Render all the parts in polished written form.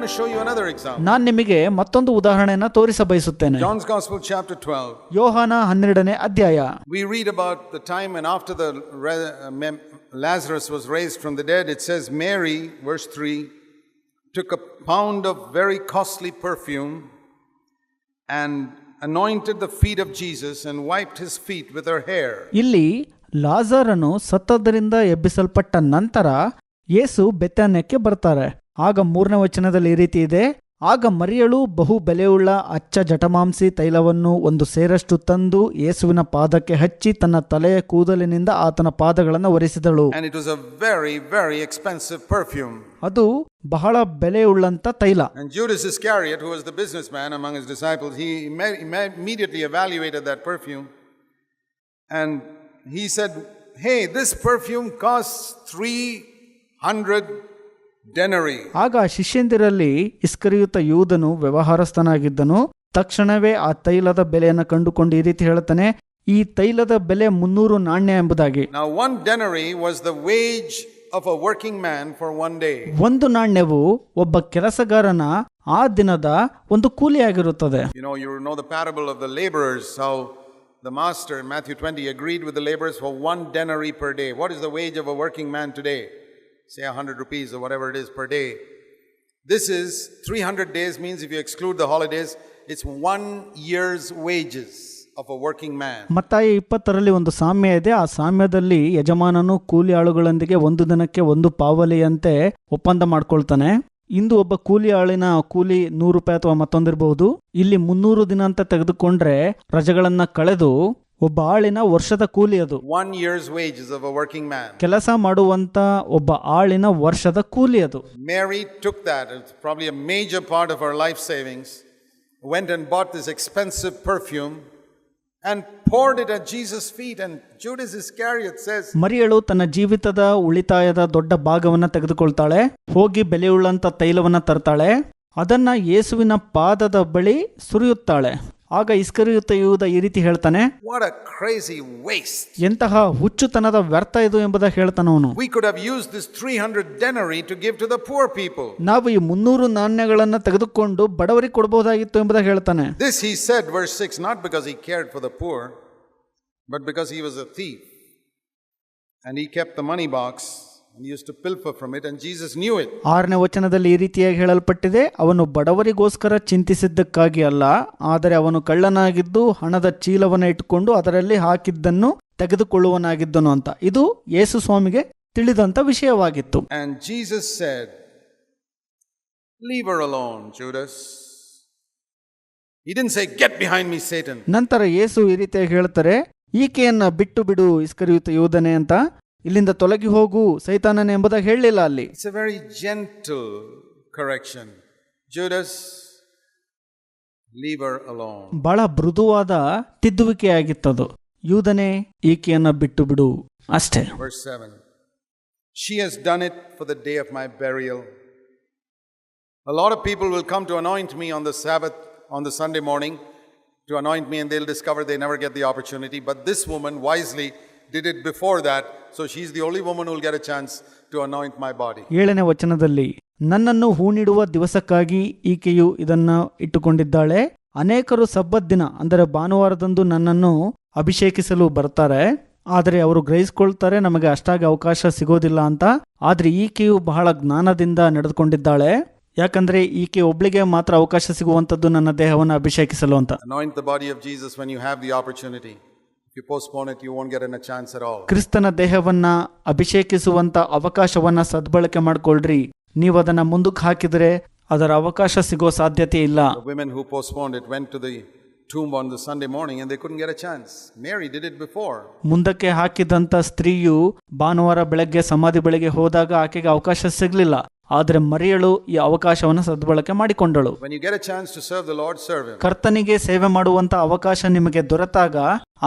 want to show you another example. ನಾನು ನಿಮಗೆ ಮತ್ತೊಂದು ಉದಾಹರಣೆಯನ್ನು ತೋರಿಸಬಯಸುತ್ತೇನೆ. John's Gospel chapter 12. ಯೋಹಾನ 12ನೇ ಅಧ್ಯಾಯ. We read about the time and after the Lazarus was raised from the dead. It says Mary, verse 3, took a pound of very costly perfume and anointed the feet of Jesus and wiped his feet with her hair. ಇಲ್ಲಿ ಲಾಜರನು ಸತ್ತದರಿಂದ ಎಬ್ಬಿಸಲ್ಪಟ್ಟ ನಂತರ ಯೇಸು ಬೆಥಾನ್ಯಕ್ಕೆ ಬರ್ತಾರೆ. ಆಗ 3ನೇ ವಚನದಲ್ಲಿ ಈ ರೀತಿ ಇದೆ, ಆಗ ಮರಿಯಳು ಬಹು ಬೆಲೆಯುಳ್ಳ ಅಚ್ಚ ಜಟಮಾಂಸಿ ತೈಲವನ್ನು 1 ಸೇರಷ್ಟು ತಂದು ಯೇಸುವಿನ ಪಾದಕ್ಕೆ ಹಚ್ಚಿ ತನ್ನ ತಲೆಯ ಕೂದಲಿನಿಂದ ಆತನ ಪಾದಗಳನ್ನು ಒರೆಸಿದಳು. And it was a very, very expensive perfume. ಅದು ಬಹಳ ಬೆಲೆಯುಳ್ಳಂತ ತೈಲ. And Judas Iscariot, who was the businessman among his disciples, he immediately evaluated that perfume. And he said, hey, this perfume costs 300 denarii. ಆಗ ಶಿಷ್ಯಂದಿರಲ್ಲಿ ಇಸ್ಕರಿಯೋತ ಯೂದನು ವ್ಯವಹಾರಸ್ಥನಾಗಿದ್ದನು. ತಕ್ಷಣವೇ ಆ ತೈಲದ ಬೆಲೆಯನ್ನು ಕಂಡುಕೊಂಡು ಈ ರೀತಿ ಹೇಳುತ್ತಾನೆ, ಈ ತೈಲದ ಬೆಲೆ 300 ನಾಣ್ಯ ಎಂಬುದಾಗಿ. Now 1 denarii was the wage of a working man for one day. 1 ನಾಣ್ಯವು ಒಬ್ಬ ಕೆಲಸಗಾರನ ಆ ದಿನದ ಒಂದು ಕೂಲಿಯಾಗಿರುತ್ತದೆ. You know the parable of the laborers, how the master in Matthew 20 agreed with the laborers for 1 denarii per day. What is the wage of a working man today? Say 100 rupees or whatever it is per day. This is 300 days, means if you exclude the holidays, it's 1 year's wages of a working man. ಮತ್ತಾಯ 20ರಲ್ಲಿ ಒಂದು ಸಾಮ್ಯ ಇದೆ. ಆ ಸಾಮ್ಯದಲ್ಲಿ ಯಜಮಾನನು ಕೂಲಿ ಆಳುಗಳೊಂದಿಗೆ 1 ದಿನಕ್ಕೆ 1 ಪಾವಲಿಯಂತೆ ಒಪ್ಪಂದ ಮಾಡ್ಕೊಳ್ತಾನೆ. ಇಂದು ಒಬ್ಬ ಕೂಲಿ ಆಳಿನ ಕೂಲಿ 100 ರೂಪಾಯಿ ಅಥವಾ ಮತ್ತೊಂದಿರಬಹುದು. ಇಲ್ಲಿ 300 ದಿನ ಅಂತ ತೆಗೆದುಕೊಂಡ್ರೆ ರಜೆಗಳನ್ನ ಕಳೆದು ಒಬ್ಬ ಆಳಿನ ವರ್ಷದ ಕೂಲಿ ಅದು. 1 year's wages of a working man. ಕೆಲಸ ಮಾಡುವಂತ ಒಬ್ಬ ಆಳಿನ ವರ್ಷದ ಕೂಲಿ ಅದು. Mary took that, it's probably a major part of her life savings, went and bought this expensive perfume and poured it at Jesus' feet. And Judas Iscariot says, ಮರಿಯಳು ತನ್ನ ಜೀವಿತದ ಉಳಿತಾಯದ ದೊಡ್ಡ ಭಾಗವನ್ನ ತೆಗೆದುಕೊಳ್ತಾಳೆ, ಹೋಗಿ ಬೆಲೆಯುಳ್ಳಂತ ತೈಲವನ್ನ ತರ್ತಾಳೆ, ಅದನ್ನ ಯೇಸುವಿನ ಪಾದದ ಬಳಿ ಸುರಿಯುತ್ತಾಳೆ. ಆಗ ಇಸ್ಕರಿಯೋತ ಯೂದ ಈ ರೀತಿ ಹೇಳ್ತಾನೆ, what a crazy waste. ಎಂತಹ ಹುಚ್ಚುತನದ ವ್ಯರ್ಥ ಇದು ಎಂಬುದಾಗಿ ಹೇಳ್ತಾನವನು. We could have used this 300 denarii to give to the poor people. ನಾವು ಈ 300 ನಾಣ್ಯಗಳನ್ನ ತೆಗೆದುಕೊಂಡು ಬಡವರಿಗೆ ಕೊಡಬಹುದಾಗಿತ್ತು ಎಂಬುದಾಗಿ ಹೇಳ್ತಾನೆ. This he said, verse 6, not because he cared for the poor, but because he was a thief. And he kept the money box and used to pilfer from it, and Jesus knew it. 6ನೇ ವಚನದಲ್ಲಿ ಈ ರೀತಿಯಾಗಿ ಹೇಳಲ್ಪಟ್ಟಿದೆ, ಅವನು ಬಡವರಿಗೋಸ್ಕರ ಚಿಂತಿಸಿದ್ದಕ್ಕಾಗಿ ಅಲ್ಲ, ಆದರೆ ಅವನು ಕಳ್ಳನಾಗಿದ್ದು ಹಣದ ಚೀಲವನ್ನು ಇಟ್ಟುಕೊಂಡು ಅದರಲ್ಲಿ ಹಾಕಿದ್ದನ್ನು ತೆಗೆದುಕೊಳ್ಳುವನಾಗಿದ್ದನು ಅಂತ. ಇದು ಯೇಸು ಸ್ವಾಮಿಗೆ ತಿಳಿದಂತ ವಿಷಯವಾಗಿತ್ತು. And Jesus said, leave her alone, Judas. He didn't say, get behind me, Satan. ನಂತರ ಯೇಸು ಈ ರೀತಿಯಾಗಿ ಹೇಳ್ತಾರೆ, ಈಕೆಯನ್ನ ಬಿಟ್ಟು ಬಿಡು ಇಸ್ಕರಿಯೋತ ಯೂದನೇ ಅಂತ, ಇಲ್ಲಿಂದ ತೊಲಗಿ ಹೋಗು ಸೈತಾನನೇ ಎಂಬುದಾಗಿ ಹೇಳಲಿಲ್ಲ ಅಲ್ಲಿ. It's a very gentle correction. Judas, leave her alone. ಬಹಳ ಮೃದುವಾದ ತಿದ್ದುವಿಕೆಯಾಗಿತ್ತದು. ಯೂದನೇ ಈಕೆಯನ್ನ ಬಿಟ್ಟು ಬಿಡು ಅಷ್ಟೇ. Verse 7. She has done it for the day of my burial. A lot of people will come to anoint me on the Sabbath, on the Sunday morning, to anoint me, and they'll discover they never get the opportunity. But this woman wisely did it before that, so she's the only woman who will get a chance to anoint my body. 7ನೇ ವಚನದಲ್ಲಿ, ನನ್ನನ್ನು ಹೂಣಿಡುವ ದಿವಸಕ್ಕಾಗಿ ಈಕೆಯು ಇದನ್ನು ಇಟ್ಟುಕೊಂಡಿದ್ದಾಳೆ. ಅನೇಕರು ಸಬ್ಬತ್ ದಿನ ಅಂದರೆ ಭಾನುವಾರದಂದು ನನ್ನನ್ನು ಅಭಿಷೇಕಿಸಲು ಬರ್ತಾರೆ, ಆದರೆ ಅವರು ಗ್ರಹಿಸ್ಕೊಳ್ತಾರೆ ನಮಗೆ ಅಷ್ಟಾಗಿ ಅವಕಾಶ ಸಿಗೋದಿಲ್ಲ ಅಂತ. ಆದ್ರೆ ಈಕೆಯು ಬಹಳ ಜ್ಞಾನದಿಂದ ನಡೆದುಕೊಂಡಿದ್ದಾಳೆ, ಯಾಕಂದ್ರೆ ಈಕೆ ಒಬ್ಳಿಗೆ ಮಾತ್ರ ಅವಕಾಶ ಸಿಗುವಂತದ್ದು ನನ್ನ ದೇಹವನ್ನು ಅಭಿಷೇಕಿಸಲು ಅಂತ. Anoint the body of Jesus when you have the opportunity. If you postpone it, you won't get a chance at all. ಕ್ರಿಸ್ತನ ದೇಹವನ್ನ ಅಭಿಷೇಕಿಸುವಂತ ಅವಕಾಶವನ್ನ ಸದ್ಬಳಕೆ ಮಾಡ್ಕೊಳ್ರಿ. ನೀವು ಅದನ್ನ ಮುಂದಕ್ಕೆ ಹಾಕಿದ್ರೆ ಅದರ ಅವಕಾಶ ಸಿಗೋ ಸಾಧ್ಯತೆ ಇಲ್ಲ. The women who postponed it went to the tomb on the Sunday morning and they couldn't get a chance. Mary did it before. ಮುಂದಕ್ಕೆ ಹಾಕಿದಂತ ಸ್ತ್ರೀಯು ಭಾನುವಾರ ಬೆಳಗ್ಗೆ ಸಮಾಧಿ ಬಳಿಗೆ ಹೋದಾಗ ಆಕೆಗೆ ಅವಕಾಶ ಸಿಗಲಿಲ್ಲ. ಆದರೆ ಮರಿಯಳು ಈ ಅವಕಾಶವನ್ನು ಸದ್ಬಳಕೆ ಮಾಡಿಕೊಂಡಳು. When you get a chance to serve the Lord, serve him. ಕರ್ತನಿಗೆ ಸೇವೆ ಮಾಡುವಂತ ಅವಕಾಶ ನಿಮಗೆ ದೊರೆತಾಗ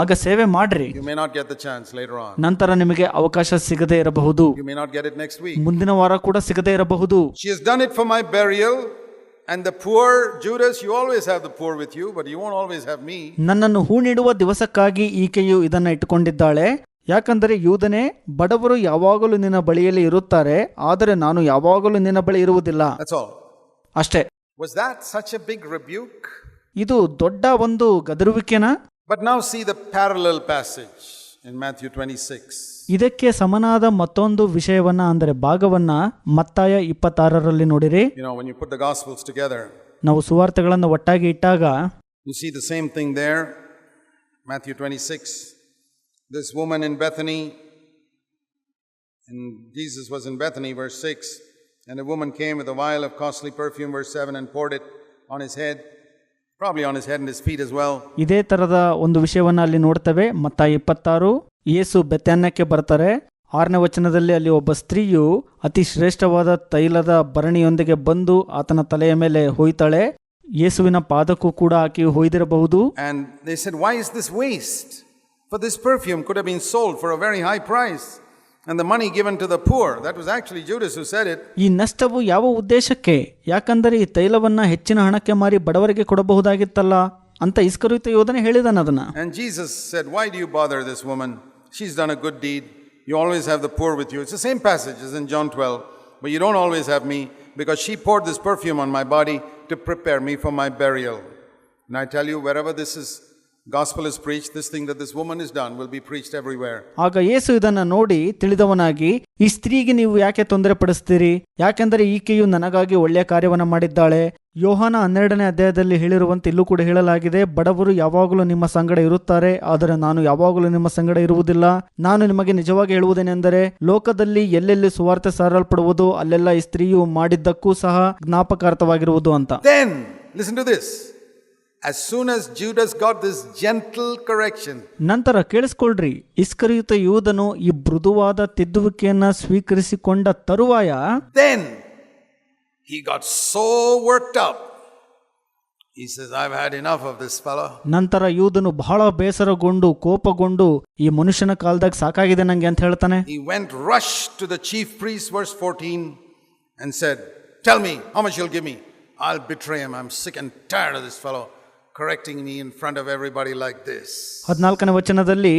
ಆಗ ಸೇವೆ ಮಾಡ್ರಿ. You may not get the chance later on. ನಂತರ ನಿಮಗೆ ಅವಕಾಶ ಸಿಗದೇ ಇರಬಹುದು. You may not get it next week. ಮುಂದಿನ ವಾರ ಕೂಡ ಸಿಗದೇ ಇರಬಹುದು. She has done it for my burial. And the poor, Judas, you always have the poor with you, but you won't always have me. ನನ್ನನ್ನು ಹೂಣಿಡುವ ದಿವಸಕ್ಕಾಗಿ ಈಕೆಯು ಇದನ್ನ ಇಟ್ಟುಕೊಂಡಿದ್ದಾಳೆ. ಯಾಕಂದರೆ ಯೂದನೇ, ಬಡವರು ಯಾವಾಗಲೂ ನಿನ್ನ ಬಳಿಯಲ್ಲಿ ಇರುತ್ತಾರೆ, ಆದರೆ ನಾನು ಯಾವಾಗಲೂ ನಿನ್ನ ಬಳಿ ಇರುವುದಿಲ್ಲ. That's all. ಅಷ್ಟೇ. Was that such a big rebuke? ಇದು ದೊಡ್ಡ ಒಂದು ಗದರುವಿಕೆನಾ? But now see the parallel passage in Matthew 26. ಇದಕ್ಕೆ ಸಮನಾದ ಮತ್ತೊಂದು ವಿಷಯವನ್ನ ಅಂದರೆ ಭಾಗವನ್ನ ಮತ್ತಾಯ 26ರಲ್ಲಿ ನೋಡಿರಿ. When you put the Gospels together, ನಾವು ಸುವಾರ್ತೆಗಳನ್ನು ಒಟ್ಟಾಗಿ ಇಟ್ಟಾಗ you see the same thing there. Matthew 26. This woman in Bethany, and Jesus was in Bethany, verse 6. And a woman came with a vial of costly perfume, verse 7, and poured it on his head, probably on his head and his feet as well. ಇದೇ ತರದ ಒಂದು ವಿಷಯವನ್ನ ಅಲ್ಲಿ ನೋಡ್ತೇವೆ. ಮತ್ತಾಯ 26. ಯೇಸು ಬೆಥಾನ್ಯಕ್ಕೆ ಬರ್ತಾರೆ. 6ನೇ ವಚನದಲ್ಲಿ ಅಲ್ಲಿ ಒಬ್ಬ ಸ್ತ್ರೀಯು ಅತಿ ಶ್ರೇಷ್ಠವಾದ ತೈಲದ ಭರಣಿಯೊಂದಿಗೆ ಬಂದು ಆತನ ತಲೆಯ ಮೇಲೆ ಹೊಯ್ತಾಳೆ. ಯೇಸುವಿನ ಪಾದಕ್ಕೂ ಕೂಡ ಆಕೆಯು ಹೊಯ್ದಿರಬಹುದು. And they said, why is this waste? For this perfume could have been sold for a very high price, and the money given to the poor. That was actually Judas who said it. ಈ ನಷ್ಟವು ಯಾವ ಉದ್ದೇಶಕ್ಕೆ? ಯಾಕಂದರೆ ಈ ತೈಲವನ್ನ ಹೆಚ್ಚಿನ ಹಣಕ್ಕೆ ಮಾರಿ ಬಡವರಿಗೆ ಕೊಡಬಹುದಾಗಿತ್ತಲ್ಲ ಅಂತ ಇಸ್ಕರಿಯೋತ ಯೋಧನೇ ಹೇಳಿದಾನ ಅದನ್ನ. And Jesus said, why do you bother this woman? She's done a good deed. You always have the poor with you. It's the same passage as in John 12. But you don't always have me, because she poured this perfume on my body to prepare me for my burial. And I tell you, wherever this gospel is preached, this thing that this woman has done will be preached everywhere. ಆಗ ಯೇಸು ಇದನ್ನ ನೋಡಿ ತಿಳಿದವನಾಗಿ, ಈ ಸ್ತ್ರೀಗೆ ನೀವು ಯಾಕೆ ತೊಂದರೆ ಪಡಿಸ್ತೀರಿ? ಯಾಕೆಂದರೆ ಈಕೆಯು ನನಗಾಗಿ ಒಳ್ಳೆಯ ಕಾರ್ಯವನ್ನ ಮಾಡಿದ್ದಾಳೆ. ಯೋಹಾನ 12ನೇ ಅಧ್ಯಾಯದಲ್ಲಿ ಹೇಳಿರುವಂತೆ ಇಲ್ಲೂ ಕೂಡ ಹೇಳಲಾಗಿದೆ, ಬಡವರು ಯಾವಾಗಲೂ ನಿಮ್ಮ ಸಂಗಡ ಇರುತ್ತಾರೆ, ಆದರೆ ನಾನು ಯಾವಾಗಲೂ ನಿಮ್ಮ ಸಂಗಡ ಇರುವುದಿಲ್ಲ. ನಾನು ನಿಮಗೆ ನಿಜವಾಗಿ ಹೇಳುವುದೇನೆಂದರೆ, ಲೋಕದಲ್ಲಿ ಎಲ್ಲೆಲ್ಲಿ ಸುವಾರ್ತೆ ಸಾರಲ್ಪಡುವುದು ಅಲ್ಲೆಲ್ಲ ಈ ಸ್ತ್ರೀಯು ಮಾಡಿದ್ದಕ್ಕೂ ಸಹ ಜ್ಞಾಪಕಾರ್ಥವಾಗಿರುವುದು ಅಂತ. Then listen to this. As soon as Judas got this gentle correction, ನಂತರ ಕೇಳಿಸ್ಕೊಳ್ರಿ, ಇಸ್ಕರಿಯೋತ ಯೂದನು ಈ ಮೃದುವಾದ ತಿದ್ದುವಿಕೆಯನ್ನ ಸ್ವೀಕರಿಸಿಕೊಂಡ ತರುವಾಯ then he got so worked up. He says, I've had enough of this fellow. ನಂತರ ಯೂದನು ಬಹಳ ಬೇಸರಗೊಂಡು ಕೋಪಗೊಂಡು, ಈ ಮನುಷ್ಯನ ಕಾಲದಾಗ ಸಾಕಾಗಿದೆ ನಂಗೆ ಅಂತ ಹೇಳ್ತಾನೆ. He went rushed to the chief priest, verse 14, and said, tell me how much you'll give me. I'll betray him. I'm sick and tired of this fellow correcting me in front of everybody like this. 14ನೇ ವಚನದಲ್ಲಿ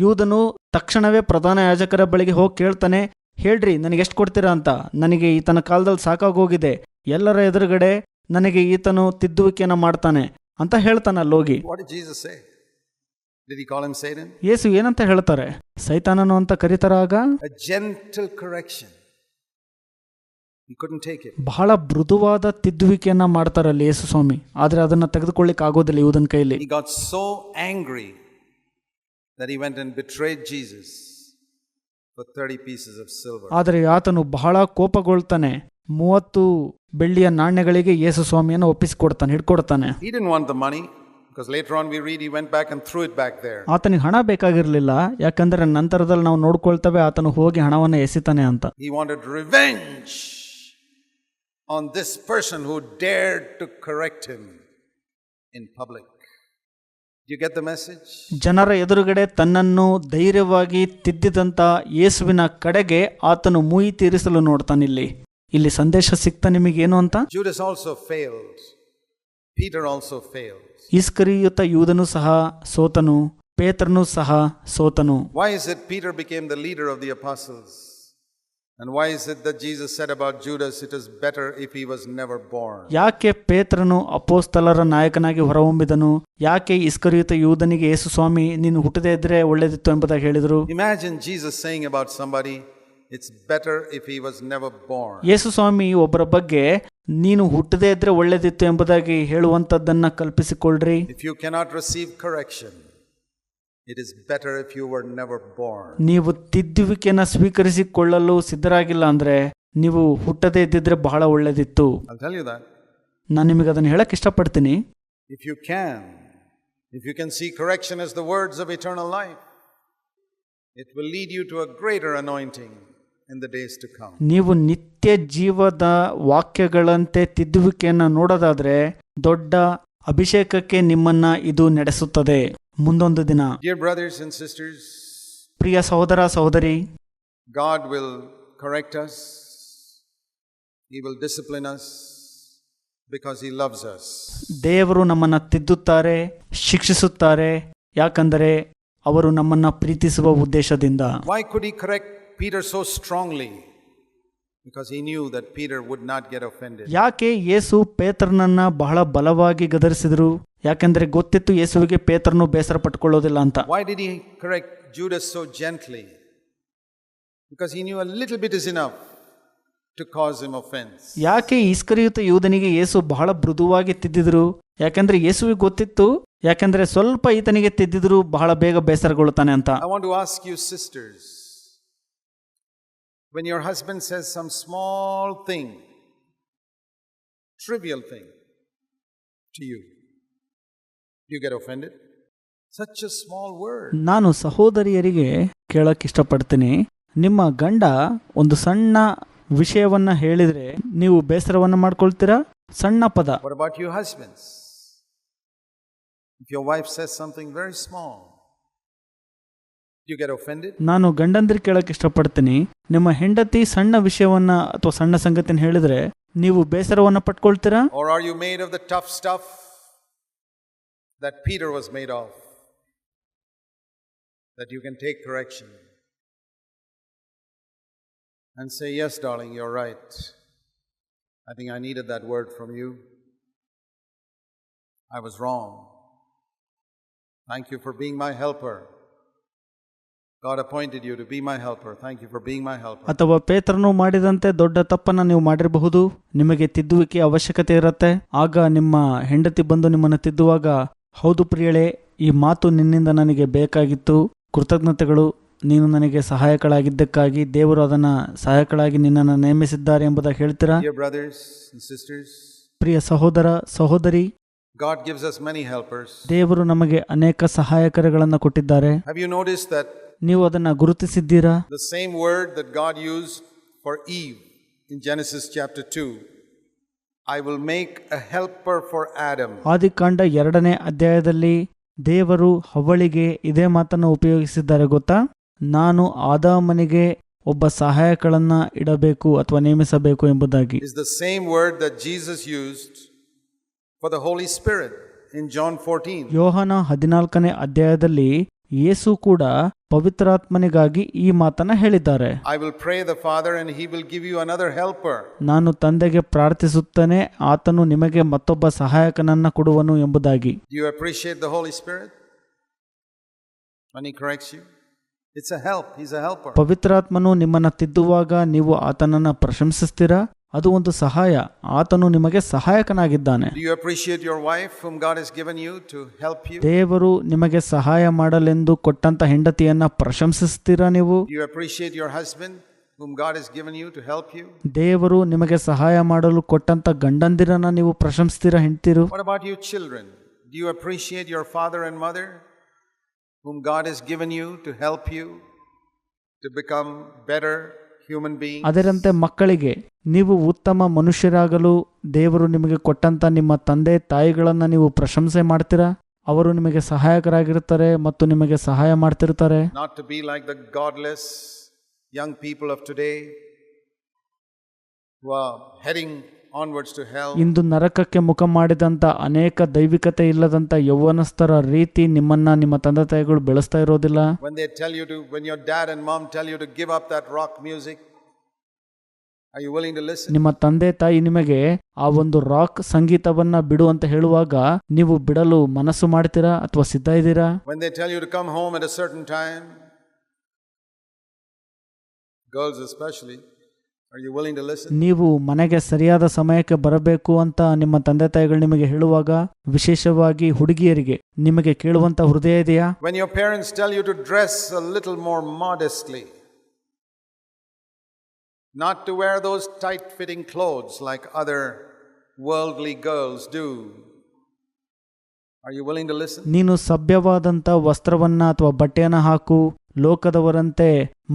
ಯೂದನು ತಕ್ಷಣವೇ ಪ್ರಧಾನ ಯಾಜಕರ ಬಳಿಗೆ ಹೋಗಿ ಕೇಳ್ತಾನೆ, ಹೇಳ್ರಿ ನನಗೆ ಎಷ್ಟು ಕೊಡ್ತೀರಾ ಅಂತ, ನನಗೆ ಈತನ ಕಾಲದಲ್ಲಿ ಸಾಕಾಗೋಗಿದೆ, ಎಲ್ಲರ ಎದುರುಗಡೆ ನನಗೆ ಈತನು ತಿದ್ದುವಿಕೆಯನ್ನ ಮಾಡ್ತಾನೆ ಅಂತ ಹೇಳ್ತಾನಲ್ಲೋಗಿ. What did Jesus say? Did he call him Satan? ಯೇಸು ಏನಂತ ಹೇಳ್ತಾರೆ? ಸೈತಾನನು ಅಂತ ಕರೀತಾರಾಗ. A gentle correction. He couldn't take it. ಬಹಳ ಮೃದುವಾದ ತಿದ್ದುವಿಕೆಯನ್ನ ಮಾಡ್ತಾರಲ್ಲಿ ಯೇಸು ಸ್ವಾಮಿ, ಆದ್ರೆ ಅದನ್ನ ತೆಗೆದುಕೊಳ್ಳಿಕ್ಕೆ ಆಗೋದಿಲ್ಲ ಯೂದನ ಕೈಲಿ. He got so angry that he went and betrayed Jesus for 30 pieces of silver. ಆದರೆ ಆತನು ಬಹಳ ಕೋಪಗೊಳ್ತಾನೆ, 30 ಬೆಳ್ಳಿಯ ನಾಣ್ಯಗಳಿಗೆ ಯೇಸು ಸ್ವಾಮಿಯನ್ನು ಒಪ್ಪಿಸಿಕೊಡ್ತಾನೆ, ಹಿಡ್ಕೊಡ್ತಾನೆ. He didn't want the money, because later on we read he went back and threw it back there. ಆತನಿಗೆ ಹಣ ಬೇಕಾಗಿರ್ಲಿಲ್ಲ, ಯಾಕಂದ್ರೆ ನಂತರದಲ್ಲಿ ನಾವು ನೋಡ್ಕೊಳ್ತೇವೆ ಆತನು ಹೋಗಿ ಹಣವನ್ನು ಎಸಿತಾನೆ ಅಂತ. He wanted revenge on this person who dared to correct him in public. Do you get the message? ಜನರ ಎದುರುಗಡೆ ತನ್ನನ್ನು ಧೈರ್ಯವಾಗಿ ತಿದ್ದಿದಂತ ಯೇಸುವಿನ ಕಡೆಗೆ ಆತನು ಮುಯಿ ತೀರಿಸಲು ನೋಡ್ತಾನಿಲ್ಲಿ. ಇಲ್ಲಿ ಸಂದೇಶ ಸಿಕ್ತ ನಿಮಗೇನು ಅಂತ? Judas also failed. Peter also failed. ಇಸ್ಕರಿಯೋತ ಯೂದನು ಸಹ ಸೋತನು, ಪೇತ್ರನು ಸಹ ಸೋತನು. Why is it Peter became the leader of the apostles? And why is it that Jesus said about Judas, it is better if he was never born? ಯಾಕೆ ಪೇತ್ರನು ಅಪೋಸ್ತಲರ ನಾಯಕನಾಗಿ ಹೊರಹೊಮ್ಮಿದನು? ಯಾಕೆ ಇಸ್ಕರಿಯೋತ ಯೂದನಿಗೆ ಯೇಸು ಸ್ವಾಮಿ ನೀನು ಹುಟ್ಟದೇ ಇದ್ರೆ ಒಳ್ಳೆದಿತ್ತು ಎಂಬುದಾಗಿ ಹೇಳಿದರು? Imagine Jesus saying about somebody, it's better if he was never born. ಯೇಸು ಸ್ವಾಮಿ ಒಬ್ಬರ ಬಗ್ಗೆ ನೀನು ಹುಟ್ಟದೇ ಇದ್ರೆ ಒಳ್ಳೆದಿತ್ತು ಎಂಬುದಾಗಿ ಹೇಳುವಂತದ್ದನ್ನ ಕಲ್ಪಿಸಿಕೊಳ್ಳ್ರಿ. If you cannot receive correction, it is better if you were never born. ನೀವು ತಿದ್ದುವಿಕೆಯನ್ನು ಸ್ವೀಕರಿಸಿಕೊಳ್ಳಲು ಸಿದ್ಧರಾಗಿಲ್ಲ ಅಂದ್ರೆ ನೀವು ಹುಟ್ಟದೇ ಇದ್ದಿದ್ರೆ ಬಹಳ ಒಳ್ಳೆದಿತ್ತು. I'll tell you that. ನಾನು ನಿಮಗೆ ಅದನ್ನು ಹೇಳಕ್ ಇಷ್ಟಪಡ್ತೀನಿ. If you can see correction as the words of eternal life, it will lead you to a greater anointing in the days to come. ನೀವು ನಿತ್ಯ ಜೀವದ ವಾಕ್ಯಗಳಂತೆ ತಿದ್ದುವಿಕೆಯನ್ನು ನೋಡೋದಾದ್ರೆ ದೊಡ್ಡ ಅಭಿಷೇಕಕ್ಕೆ ನಿಮ್ಮನ್ನ ಇದು ನಡೆಸುತ್ತದೆ ಮುಂದೊಂದು ದಿನ. Dear brothers and sisters, ಪ್ರಿಯ ಸಹೋದರ ಸಹೋದರಿ, God will correct us. He will discipline us because he loves us. ದೇವರು ನಮ್ಮನ್ನ ತಿದ್ದುತ್ತಾರೆ, ಶಿಕ್ಷಿಸುತ್ತಾರೆ, ಯಾಕಂದರೆ ಅವರು ನಮ್ಮನ್ನ ಪ್ರೀತಿಸುವ ಉದ್ದೇಶದಿಂದ. Why could he correct Peter so strongly? Because he knew that Peter would not get offended. ಯಾಕೆ ಯೇಸು ಪೇತ್ರನನ್ನ ಬಹಳ ಬಲವಾಗಿ ಗದರಿಸಿದ್ರು? ಯಾಕೆಂದ್ರೆ ಗೊತ್ತಿತ್ತು ಯೇಸುವಿಗೆ ಪೇತ್ರನು ಬೇಸರ ಪಟ್ಕೊಳ್ಳೋದಿಲ್ಲ ಅಂತ. Why did he correct Judas so gently? Because he knew a little bit is enough to cause him offense. ಯಾಕೆ ಇಸ್ಕರಿಯೋತ ಯೂದನಿಗೆ ಯೇಸು ಬಹಳ ಮೃದುವಾಗಿ ತಿದ್ದಿದ್ರು? ಯಾಕೆಂದ್ರೆ ಯೇಸುವಿಗೆ ಗೊತ್ತಿತ್ತು, ಯಾಕೆಂದ್ರೆ ಸ್ವಲ್ಪ ಈತನಿಗೆ ತಿದ್ದಿದ್ರು ಬಹಳ ಬೇಗ ಬೇಸರಗೊಳ್ತಾನೆ ಅಂತ. I want to ask you, sisters, when your husband says some small thing, trivial thing to you, do you get offended? Such a small word. ನಾನು ಸಹೋದರಿಯರಿಗೆ ಕೇಳಕ್ ಇಷ್ಟಪಡ್ತೀನಿ, ನಿಮ್ಮ ಗಂಡ ಒಂದು ಸಣ್ಣ ವಿಷಯವನ್ನ ಹೇಳಿದ್ರೆ ನೀವು ಬೇಸರವನ್ನ ಮಾಡ್ಕೊಳ್ತೀರಾ? ಸಣ್ಣ ಪದ. What about you husbands? If your wife says something very small, do you get offended? ನಾನು ಗಂಡಂದ್ರಿಗೆ ಕೇಳಕ್ ಇಷ್ಟಪಡ್ತೀನಿ, ನಿಮ್ಮ ಹೆಂಡತಿ ಸಣ್ಣ ವಿಷಯವನ್ನ ಅಥವಾ ಸಣ್ಣ ಸಂಗತಿನ ಹೇಳಿದ್ರೆ ನೀವು ಬೇಸರವನ್ನ ಪಟ್ಕೊಳ್ತೀರಾ? Or are you made of the tough stuff that Peter was made of, that you can take correction and say, yes darling, you're right, I think I needed that word from you, I was wrong, thank you for being my helper, God appointed you to be my helper, thank you for being my helper. ಅಥವಾ ಪೇತ್ರನು ಮಾಡಿದಂತೆ ದೊಡ್ಡ ತಪ್ಪನ್ನ ನೀವು ಮಾಡಿರಬಹುದು, ನಿಮಗೆ ತಿದ್ದುವಿಕೆ ಅವಶ್ಯಕತೆ ಇರುತ್ತೆ. ಆಗ ನಿಮ್ಮ ಹೆಂಡತಿ ಬಂದು ನಿಮ್ಮನ್ನು ತಿದ್ದುವಾಗ, ಹೌದು ಪ್ರಿಯಳೇ, ಈ ಮಾತು ನಿನ್ನಿಂದ ನನಗೆ ಬೇಕಾಗಿತ್ತು, ಕೃತಜ್ಞತೆಗಳು, ನೀನು ನನಗೆ ಸಹಾಯಕಳಾಗಿದ್ದಕ್ಕಾಗಿ ದೇವರು ಅದನ್ನ ಸಹಾಯಕಳಾಗಿ ನಿನ್ನನ್ನು ನೇಮಿಸಿದ್ದಾರೆ ಎಂಬುದಾಗಿ ಹೇಳ್ತೀರಾ? Dear brothers and sisters, ಪ್ರಿಯ ಸಹೋದರ ಸಹೋದರಿ, God gives us many helpers. ದೇವರು ನಮಗೆ ಅನೇಕ ಸಹಾಯಕರುಗಳನ್ನು ಕೊಟ್ಟಿದ್ದಾರೆ. Have you noticed that ನೀವು ಅದನ್ನ ಗುರುತಿಸಿದ್ದೀರಾ? the same word that God used for Eve in Genesis chapter 2, I will make a helper for Adam. ಆದಿಕಾಂಡ 2ನೇ ಅಧ್ಯಾಯದಲ್ಲಿ ದೇವರು ಹವ್ವಳಿಗೆ ಇದೇ ಮಾತನ್ನು ಉಪಯೋಗಿಸಿದ್ದಾರೆ ಗೊತ್ತಾ? ನಾನು ಆದಾಮನಿಗೆ ಒಬ್ಬ ಸಹಾಯಕಳನ್ನ ಇಡಬೇಕು ಅಥವಾ ನೇಮಿಸಬೇಕು ಎಂಬುದಾಗಿ. Is the same word that Jesus used for the Holy Spirit in John 14. ಯೋಹನ 14ನೇ ಅಧ್ಯಾಯದಲ್ಲಿ ಯೇಸು ಕೂಡ ಪವಿತ್ರಾತ್ಮನಿಗಾಗಿ ಈ ಮಾತನ್ನ ಹೇಳಿದ್ದಾರೆ. I will pray the Father and he will give you another helper. ನಾನು ತಂದೆಗೆ ಪ್ರಾರ್ಥಿಸುತ್ತೇನೆ, ಆತನು ನಿಮಗೆ ಮತ್ತೊಬ್ಬ ಸಹಾಯಕನನ್ನ ಕೊಡುವನು ಎಂಬುದಾಗಿ. Do you appreciate the Holy Spirit when he corrects you? It's a help. He's a helper. ಪವಿತ್ರಾತ್ಮನು ನಿಮ್ಮನ್ನ ತಿದ್ದುವಾಗ ನೀವು ಆತನನ್ನ ಪ್ರಶಂಸಿಸ್ತೀರಾ? ಅದು ಒಂದು ಸಹಾಯ. ಆತನು ನಿಮಗೆ ಸಹಾಯಕನಾಗಿದ್ದಾನೆ. Do you appreciate your wife whom God has given you to help you? ದೇವರು ನಿಮಗೆ ಸಹಾಯ ಮಾಡಲೆಂದು ಕೊಟ್ಟಂತ ಹೆಂಡತಿಯನ್ನ ಪ್ರಶಂಸಿಸ್ತೀರಾ ನೀವು? Do you appreciate your husband whom God has given you to help you? ದೇವರು ನಿಮಗೆ ಸಹಾಯ ಮಾಡಲು ಕೊಟ್ಟಂತ ಗಂಡಂದಿರನ್ನ ನೀವು ಪ್ರಶಂಸಿಸ್ತೀರಾ ಹೆಂಡತಿರು? What about you children? Do you appreciate your father and mother whom God has given you to help you to become better human beings? ಅದರಂತೆ ಮಕ್ಕಳಿಗೆ ನೀವು ಉತ್ತಮ ಮನುಷ್ಯರಾಗಲು ದೇವರು ನಿಮಗೆ ಕೊಟ್ಟಂತ ನಿಮ್ಮ ತಂದೆ ತಾಯಿಗಳನ್ನ ನೀವು ಪ್ರಶಂಸೆ ಮಾಡ್ತೀರಾ? ಅವರು ನಿಮಗೆ ಸಹಾಯಕರಾಗಿರ್ತಾರೆ ಮತ್ತು ನಿಮಗೆ ಸಹಾಯ ಮಾಡ್ತಿರ್ತಾರೆ. Not to be like the godless young people of today who are heading onwards to hell. ಇಂದು ನರಕಕ್ಕೆ ಮುಖ ಮಾಡಿದಂತ ಅನೇಕ ದೈವಿಕತೆ ಇಲ್ಲದಂತ ಯೌವನಸ್ಥರ ರೀತಿ ನಿಮ್ಮನ್ನ ನಿಮ್ಮ ತಂದೆ ತಾಯಿಗಳು ಬೆಳೆಸ್ತಾ ಇರೋದಿಲ್ಲ. When your dad and mom tell you to give up that rock music, are you willing to listen? ನಿಮ್ಮ ತಂದೆ ತಾಯಿ ನಿಮಗೆ ಆ ಒಂದು ರಾಕ್ ಸಂಗೀತವನ್ನ ಬಿಡು ಅಂತ ಹೇಳುವಾಗ ನೀವು ಬಿಡಲು ಮನಸ್ಸು ಮಾಡ್ತೀರಾ ಅಥವಾ ಸಿದ್ಧ ಇದ್ದೀರಾ? When they tell you to come home at a certain time, girls especially, are you willing to listen? ನೀವು ಮನೆಗೆ ಸರಿಯಾದ ಸಮಯಕ್ಕೆ ಬರಬೇಕು ಅಂತ ನಿಮ್ಮ ತಂದೆ ತಾಯಿಗಳು ನಿಮಗೆ ಹೇಳುವಾಗ, ವಿಶೇಷವಾಗಿ ಹುಡುಗಿಯರಿಗೆ ನಿಮಗೆ ಕೇಳುವಂತ ಹೃದಯ ಇದೆಯಾ? When your parents tell you to dress a little more modestly, not to wear those tight-fitting clothes like other worldly girls do, are you willing to listen? ನೀನು ಸಭ್ಯವಾದಂತ ವಸ್ತ್ರವನ್ನ ಅಥವಾ ಬಟ್ಟೆಯನ್ನ ಹಾಕು, ಲೋಕದವರಂತೆ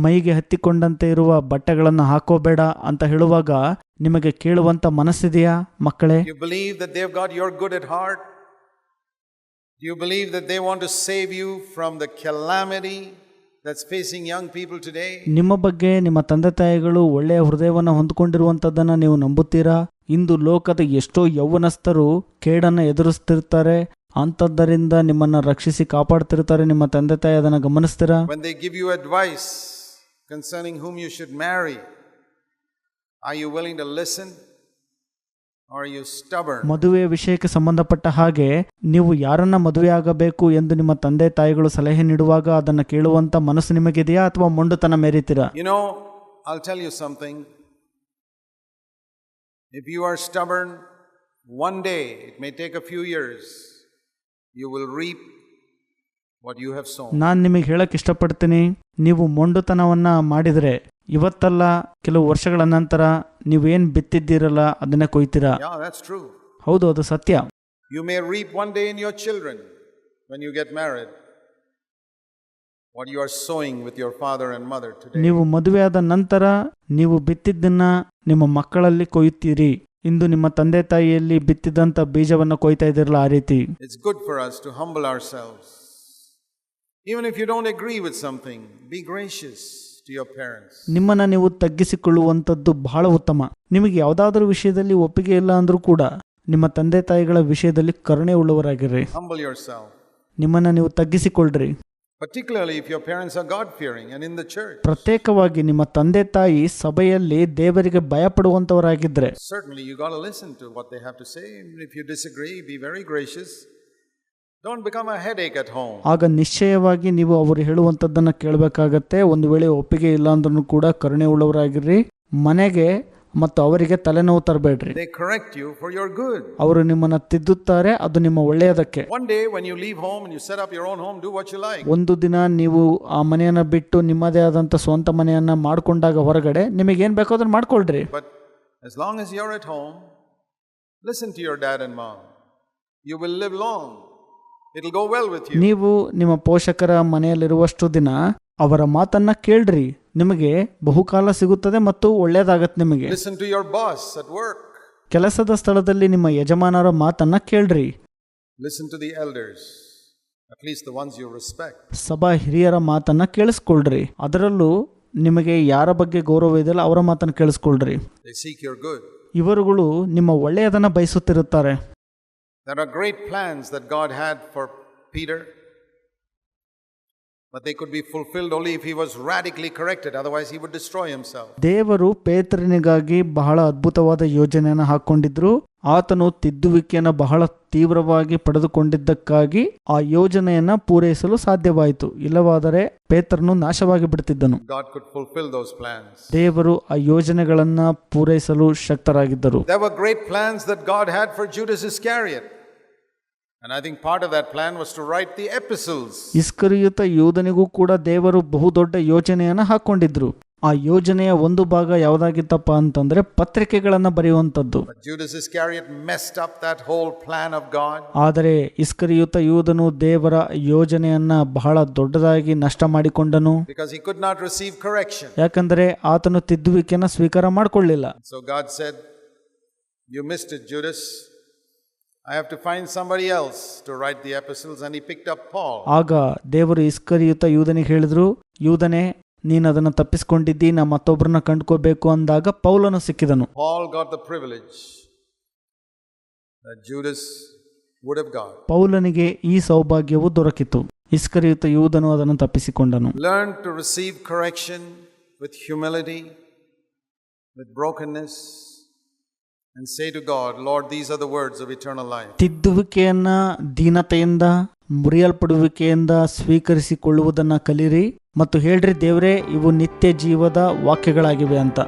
ಮೈಗೆ ಹತ್ತಿಕೊಂಡಂತೆ ಇರುವ ಬಟ್ಟೆಗಳನ್ನು ಹಾಕೋಬೇಡ ಅಂತ ಹೇಳುವಾಗ ನಿಮಗೆ ಕೇಳುವಂತ ಮನಸ್ಸಿದೆಯಾ ಮಕ್ಕಳೇ? Do you believe that they've got your good at heart? Do you believe that they want to save you from the calamity that's facing young people today? ನಿಮ್ಮ ಬಗ್ಗೆ ನಿಮ್ಮ ತಂದೆ ತಾಯಿಗಳು ಒಳ್ಳೆಯ ಹೃದಯವನ್ನು ಹೊಂದಿಕೊಂಡಿರುವಂತದ್ದನ್ನ ನೀವು ನಂಬುತ್ತೀರಾ? ಇಂದು ಲೋಕದ ಎಷ್ಟೋ ಯೌವನಸ್ಥರು ಕೇಡನ್ನು ಎದುರಿಸ್ತಿರ್ತಾರೆ, ಅಂತದ್ದರಿಂದ ನಿಮ್ಮನ್ನ ರಕ್ಷಿಸಿ ಕಾಪಾಡ್ತಿರ್ತಾರೆ. ನಿಮ್ಮ ತಂದೆ ತಾಯಿ ಅದನ್ನ ಗಮನಿಸ್ತೀರಾ? When they give you advice concerning whom you should marry, Are you willing to listen? Or are you stubborn? ಮದುವೆಯ ವಿಷಯಕ್ಕೆ ಸಂಬಂಧಪಟ್ಟ ಹಾಗೆ ನೀವು ಯಾರನ್ನ ಮದುವೆ ಆಗಬೇಕು ಎಂದು ನಿಮ್ಮ ತಂದೆ ತಾಯಿಗಳು ಸಲಹೆ ನೀಡುವಾಗ ಅದನ್ನು ಕೇಳುವಂತ ಮನಸ್ಸು ನಿಮಗಿದೆಯಾ ಅಥವಾ ಮೊಂಡುತನ ಮೆರೀತೀರಾ? You know, I'll tell you something. If you are stubborn, one day, it may take a few years, you will reap what you have sown. ನಾನು ನಿಮಗೆ ಹೇಳಕ್ ಇಷ್ಟಪಡ್ತೀನಿ, ನೀವು ಮೊಂಡುತನವನ್ನ ಮಾಡಿದರೆ ಇವತ್ತಲ್ಲ ಕೆಲವು ವರ್ಷಗಳ ನಂತರ ನೀವೇನ್ ಬಿತ್ತಿದ್ದೀರಲ್ಲ ಅದನ್ನೇ ಕೊಯ್ತೀರಾ. Yeah, that's true. ಹೌದು, ಅದು ಸತ್ಯ. You may reap one day in your children when you get married what you are sowing with your father and mother today. ನೀವು ಮದುವೆಯಾದ ನಂತರ ನೀವು ಬಿತ್ತಿದ್ದನ್ನ ನಿಮ್ಮ ಮಕ್ಕಳಲ್ಲಿ ಕೊಯ್ತೀರಿ. ಇಂದು ನಿಮ್ಮ ತಂದೆ ತಾಯಿಯಲ್ಲಿ ಬಿತ್ತಿದಂತ ಬೀಜವನ್ನು ಕೊಯ್ತಾ ಇದಿರಲ್ಲ, ಆ ರೀತಿ. It's good for us to humble ourselves. Even if you don't agree with something, be gracious to your parents. ನಿಮ್ಮನ್ನ ನೀವು ತಗ್ಗಿಸಿಕೊಳ್ಳುವಂಥದ್ದು ಬಹಳ ಉತ್ತಮ. ನಿಮಗೆ ಯಾವುದಾದ್ರೂ ವಿಷಯದಲ್ಲಿ ಒಪ್ಪಿಗೆ ಇಲ್ಲ ಅಂದ್ರೂ ಕೂಡ ನಿಮ್ಮ ತಂದೆ ತಾಯಿಗಳ ವಿಷಯದಲ್ಲಿ ಕರುಣೆ ಉಳ್ಳವರಾಗಿರ್ರಿ. Humble yourself. ನಿಮ್ಮನ್ನ ನೀವು ತಗ್ಗಿಸಿಕೊಳ್ಳ್ರಿ. Particularly if your parents are God-fearing and in the church. ಪ್ರತ್ಯೇಕವಾಗಿ ನಿಮ್ಮ ತಂದೆ ತಾಯಿ ಸಭೆಯಲ್ಲಿ ದೇವರಿಗೆ ಭಯಪಡುವಂತವರಾಗಿದ್ರೆ Certainly you got to listen to what they have to say. If you disagree, be very gracious. Don't become a headache at home. ಆಗ ನಿಶ್ಚಯವಾಗಿ ನೀವು ಅವರು ಹೇಳುವಂಥದ್ದನ್ನು ಕೇಳಬೇಕಾಗತ್ತೆ. ಒಂದು ವೇಳೆ ಒಪ್ಪಿಗೆ ಇಲ್ಲ ಅಂದ್ರೂ ಕೂಡ ಕರುಣೆ ಉಳ್ಳವರಾಗಿರ್ರಿ. ಮನೆಗೆ ಮತ್ತು ಅವರಿಗೆ ತಲೆನೋವು ತರಬೇಡ್ರಿ. They correct you for your good. ಅವರು ನಿಮ್ಮನ್ನ ತಿದ್ದುತ್ತಾರೆ, ಅದು ನಿಮ್ಮ ಒಳ್ಳೆಯದಕ್ಕೆ. One day when you leave home and you set up your own home, do what you like. ಒಂದು ದಿನ ನೀವು ಆ ಮನೆಯನ್ನ ಬಿಟ್ಟು ನಿಮ್ಮದೇ ಆದಂತ ಸ್ವಂತ ಮನೆಯನ್ನ ಮಾಡ್ಕೊಂಡಾಗ ಹೊರಗಡೆ ನಿಮಗೇನ್ ಬೇಕೋ ಅದನ್ನ ಮಾಡ್ಕೊಳ್ರಿ. But as long as you're at home, listen to your dad and mom. You will live long. It'll go well with you. ನೀವು ನಿಮ್ಮ ಪೋಷಕರ ಮನೆಯಲ್ಲಿರುವಷ್ಟು ದಿನ ಅವರ ಮಾತನ್ನ ಕೇಳ್ರಿ. ನಿಮಗೆ ಬಹುಕಾಲ ಸಿಗುತ್ತದೆ ಮತ್ತು ಒಳ್ಳೆಯದಾಗತ್ತೆ ನಿಮಗೆ. Listen to your boss at work. ಕೆಲಸದ ಸ್ಥಳದಲ್ಲಿ ನಿಮ್ಮ ಯಜಮಾನರ ಮಾತನ್ನ ಕೇಳ್ರಿ. Listen to the elders, at least the ones you respect. ಸಭಾ ಹಿರಿಯರ ಮಾತನ್ನ ಕೇಳಿಸ್ಕೊಳ್ರಿ. ಅದರಲ್ಲೂ ನಿಮಗೆ ಯಾರ ಬಗ್ಗೆ ಗೌರವ ಇದೆಯಲ್ಲ ಅವರ ಮಾತನ್ನ ಕೇಳಿಸ್ಕೊಳ್ರಿ. They seek your good. ಇವರುಗಳು ನಿಮ್ಮ ಒಳ್ಳೆಯದನ್ನ ಬಯಸುತ್ತಿರುತ್ತಾರೆ. There are great plans that God had for Peter, but they could be fulfilled only if he was radically corrected. Otherwise he would destroy himself. ದೇವರು ಪೇತ್ರನಿಗಾಗಿ ಬಹಳ ಅದ್ಭುತವಾದ ಯೋಜನೆಯನ್ನು ಹಾಕೊಂಡಿದ್ರು. ಆತನು ತಿದ್ದುವಿಕೆಯನ್ನು ಬಹಳ ತೀವ್ರವಾಗಿ ಪಡೆದುಕೊಂಡಿದ್ದಕ್ಕಾಗಿ ಆ ಯೋಜನೆಯನ್ನ ಪೂರೈಸಲು ಸಾಧ್ಯವಾಯಿತು. ಇಲ್ಲವಾದರೆ ಪೇತ್ರನು ನಾಶವಾಗಿ ಬಿಡುತ್ತಿದ್ದನು. God could fulfill those plans. ದೇವರು ಆ ಯೋಜನೆಗಳನ್ನ ಪೂರೈಸಲು ಶಕ್ತರಾಗಿದ್ದರು. There were great plans that God had for Judas Iscariot. And I think part of that plan was to write the epistles. ಇಸ್ಕರಿಯೋತ ಯೂದನಿಗೂ ಕೂಡ ದೇವರು ಬಹುದೊಡ್ಡ ಯೋಜನೆಯನ್ನ ಹಾಕೊಂಡಿದ್ರು. ಆ ಯೋಜನೆಯ ಒಂದು ಭಾಗ ಯಾವುದಾಗಿತ್ತಪ್ಪ ಅಂತಂದ್ರೆ ಪತ್ರಿಕೆಗಳನ್ನ ಬರೆಯುವಂಥದ್ದು. But Judas Iscariot messed up that whole plan of God. ಆದರೆ ಇಸ್ಕರಿಯೋತ ಯೂದನು ದೇವರ ಯೋಜನೆಯನ್ನ ಬಹಳ ದೊಡ್ಡದಾಗಿ ನಷ್ಟ ಮಾಡಿಕೊಂಡನು. Because he could not receive correction. ಯಾಕಂದ್ರೆ ಆತನು ತಿದ್ದುವಿಕೆಯನ್ನು ಸ್ವೀಕಾರ ಮಾಡಿಕೊಳ್ಳಿಲ್ಲ. So God said, you missed it, Judas. I have to find somebody else to write the epistles. And he picked up Paul. ಆಗ ದೇವರು ಇಸ್ಕರಿಯೋತ ಯೂದನಿಗೆ ಹೇಳಿದ್ರು, ಯೂದನೇ ನೀನು ಅದನ್ನು ತಪ್ಪಿಸಿಕೊಂಡಿದ್ದಿ, ನಾ ಮತ್ತೊಬ್ಬರನ್ನ ಕಂಡುಕೋಬೇಕು ಅಂದಾಗ ಪೌಲನು ಸಿಕ್ಕಿದನು. Paul got the privilege that Judas would have got. ಪೌಲನಿಗೆ ಈ ಸೌಭಾಗ್ಯವು ದೊರಕಿತು. ಇಸ್ಕರಿಯೋತ ಯೂದನು ಅದನ್ನು ತಪ್ಪಿಸಿಕೊಂಡನು. Learn to receive correction with humility, with brokenness, and say to God, Lord, these are the words of eternal life. ತಿದ್ದುವಿಕೆಯನ್ನ ದೀನತೆಯಿಂದ ಮುರಿಯಲ್ಪಡುವಿಕೆಯಿಂದ ಸ್ವೀಕರಿಸಿಕೊಳ್ಳುವುದನ್ನ ಕಲಿರಿ ಮತ್ತು ಹೇಳ್ರಿ, ದೇವರೇ ಇವು ನಿತ್ಯ ಜೀವದ ವಾಕ್ಯಗಳಾಗಿವೆ ಅಂತ.